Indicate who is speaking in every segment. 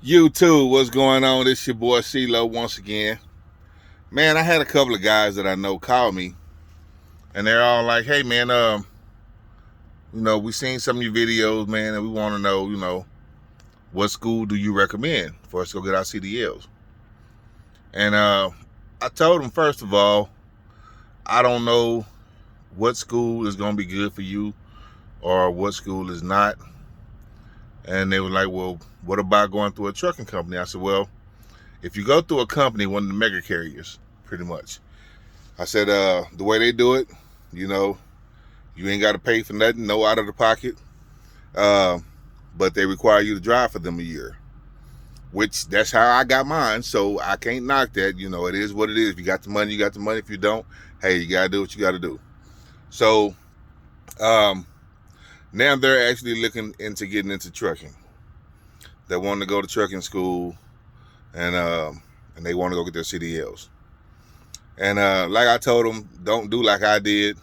Speaker 1: YouTube, what's going on? This your boy CeeLo once again. Man, I had a couple of guys that I know call me, and they're all like, "Hey, man, we seen some of your videos, man, and we want to know, what school do you recommend for us to go get our CDLs?" And I told them, first of all, I don't know what school is going to be good for you or what school is not. And they were like, "Well, what about going through a trucking company?" I said, "Well, if you go through a company, one of the mega carriers, pretty much." I said, the way they do it, you ain't got to pay for nothing, no out of the pocket. But they require you to drive for them a year, which that's how I got mine. So I can't knock that. It is what it is. If you got the money, you got the money. If you don't, hey, you got to do what you got to do. So now they're actually looking into getting into trucking. They want to go to trucking school, and they want to go get their CDLs. And like I told them, don't do like I did.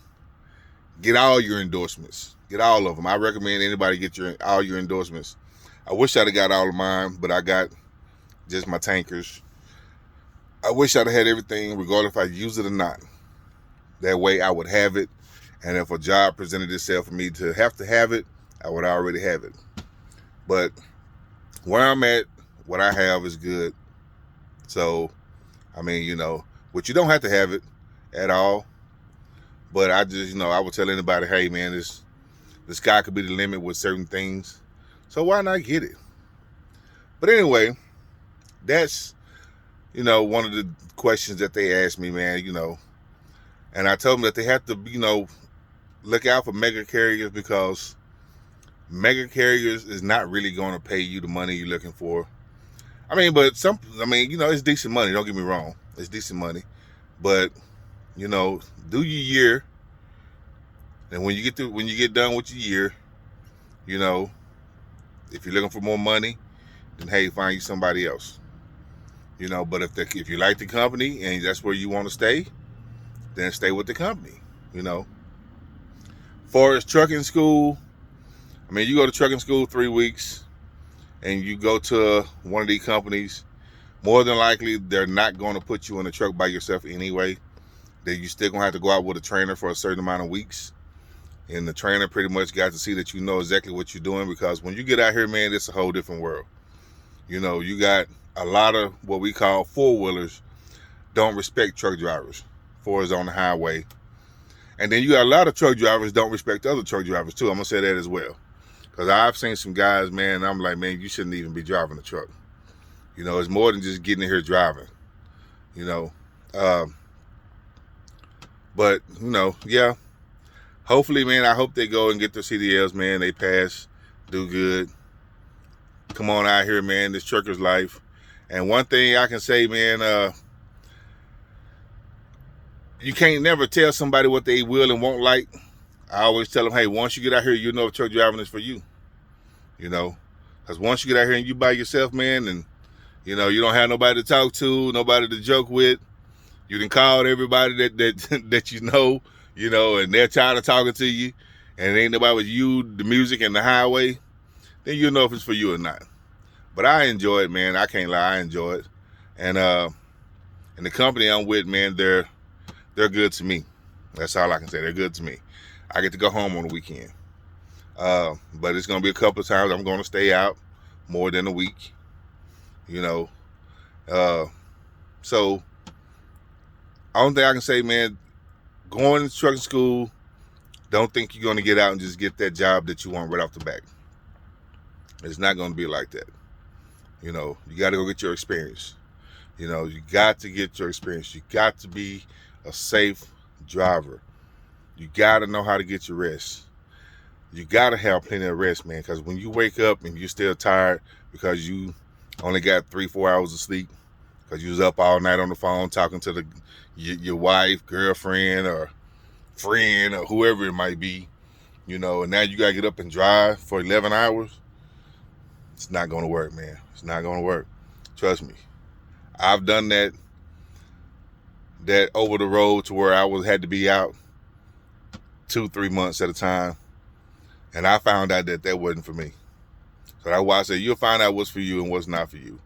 Speaker 1: Get all your endorsements. Get all of them. I recommend anybody get all your endorsements. I wish I'd have got all of mine, but I got just my tankers. I wish I'd have had everything, regardless if I use it or not. That way I would have it. And if a job presented itself for me to have it, I would already have it. But where I'm at, what I have is good. So, but you don't have to have it at all. But I just, I would tell anybody, hey, man, the sky could be the limit with certain things. So why not get it? But anyway, that's, one of the questions that they asked me, man, and I told them that they have to, look out for mega carriers, because mega carriers is not really going to pay you the money you're looking for. It's decent money. Don't get me wrong. It's decent money. But, do your year. And when you get done with your year, if you're looking for more money, then hey, find you somebody else. But if you like the company and that's where you want to stay, then stay with the company. Far as trucking school, you go to trucking school 3 weeks and you go to one of these companies, more than likely they're not going to put you in a truck by yourself anyway. That you still gonna have to go out with a trainer for a certain amount of weeks. And the trainer pretty much got to see that you know exactly what you're doing, because when you get out here, man, it's a whole different world. You got a lot of what we call four-wheelers don't respect truck drivers for us on the highway. And then you got a lot of truck drivers don't respect other truck drivers too. I'm gonna say that as well. Because I've seen some guys, man, I'm like, man, you shouldn't even be driving a truck. It's more than just getting in here driving. But, yeah. Hopefully, man, I hope they go and get their CDLs, man. They pass, do good. Come on out here, man. This trucker's life. And one thing I can say, man, you can't never tell somebody what they will and won't like. I always tell them, hey, once you get out here, you know if truck driving is for you. Because once you get out here and you by yourself, man, and, you don't have nobody to talk to, nobody to joke with. You done called everybody that and they're tired of talking to you, and it ain't nobody with you, the music, and the highway, then you know if it's for you or not. But I enjoy it, man. I can't lie, I enjoy it. And the company I'm with, man, they're good to me. That's all I can say. They're good to me. I get to go home on the weekend. But it's gonna be a couple of times I'm gonna stay out more than a week. So only thing I can say, man, going to trucking school, don't think you're going to get out and just get that job that you want right off the bat. It's not going to be like that. You got to go get your experience. You got to get your experience. You got to be a safe driver. You got to know how to get your rest. You got to have plenty of rest, man, because when you wake up and you're still tired because you only got 3-4 hours of sleep, because you was up all night on the phone talking to your wife, girlfriend, or friend, or whoever it might be, and now you got to get up and drive for 11 hours. It's not going to work, man. It's not going to work. Trust me. I've done that over the road to where I had to be out 2-3 months at a time. And I found out that wasn't for me. So that's why I say you'll find out what's for you and what's not for you.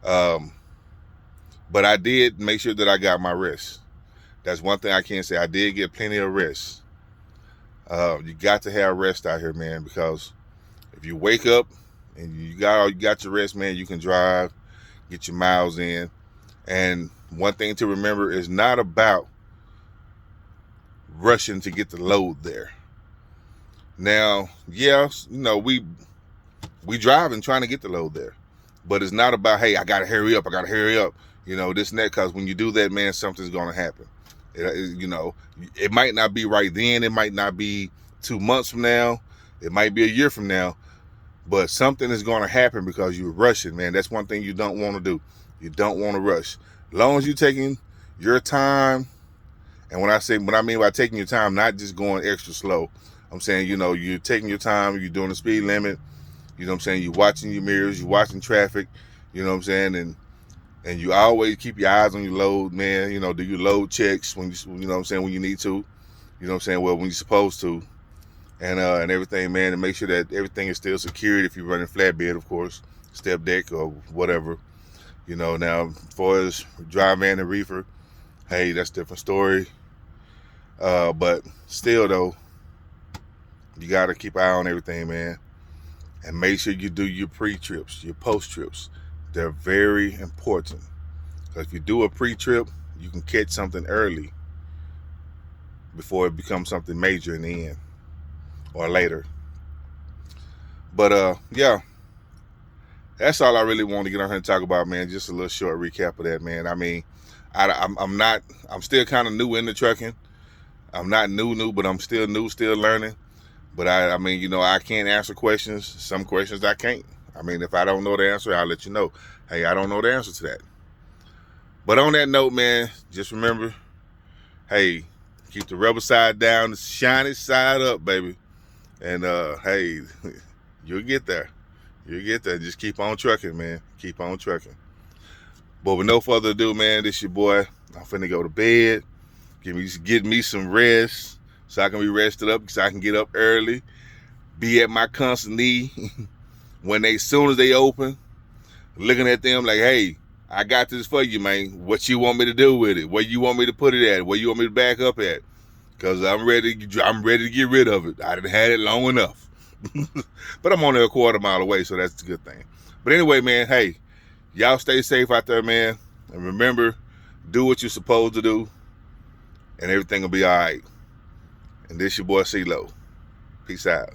Speaker 1: But I did make sure that I got my rest. That's one thing I can say. I did get plenty of rest. You got to have rest out here, man, because if you wake up and you got your rest, man, you can drive, get your miles in. And one thing to remember is not about rushing to get the load there. Now, yeah, we driving trying to get the load there, but it's not about, hey, I gotta hurry up, this and that, because when you do that, man, something's gonna happen. It might not be right then, it might not be 2 months from now, it might be a year from now, but something is gonna happen because you're rushing, man. That's one thing you don't want to do. You don't want to rush. As long as you're taking your time, and when I mean by taking your time, not just going extra slow. I'm saying, you're taking your time, you're doing the speed limit, you're watching your mirrors, you're watching traffic, and you always keep your eyes on your load, man. Do your load checks when when you need to, when you're supposed to, and everything, man, and make sure that everything is still secured if you're running flatbed, of course, step deck or whatever. Now, as far as dry van and reefer, hey, that's a different story. But still, though, you got to keep an eye on everything, man. And make sure you do your pre-trips, your post-trips. They're very important. Because if you do a pre-trip, you can catch something early before it becomes something major in the end or later. But, yeah. That's all I really want to get on here and talk about, man. Just a little short recap of that, man. I mean, I'm still kind of new in the trucking. I'm not new, but I'm still new, still learning. But I mean, I can't answer questions. Some questions I can't. I mean, if I don't know the answer, I'll let you know. Hey, I don't know the answer to that. But on that note, man, just remember, hey, keep the rubber side down, the shiny side up, baby. And, hey, you'll get there. You'll get there. Just keep on trucking, man. Keep on trucking. But with no further ado, man, this your boy. I'm finna go to bed. Get me some rest so I can be rested up, so I can get up early. Be at my consignee soon as they open, looking at them like, hey, I got this for you, man. What you want me to do with it? Where you want me to put it at? Where you want me to back up at? Because I'm ready to get rid of it. I done had it long enough. But I'm only a quarter mile away, so that's a good thing. But anyway, man, hey, y'all stay safe out there, man. And remember, do what you're supposed to do, and everything will be all right. And this your boy CeeLo. Peace out.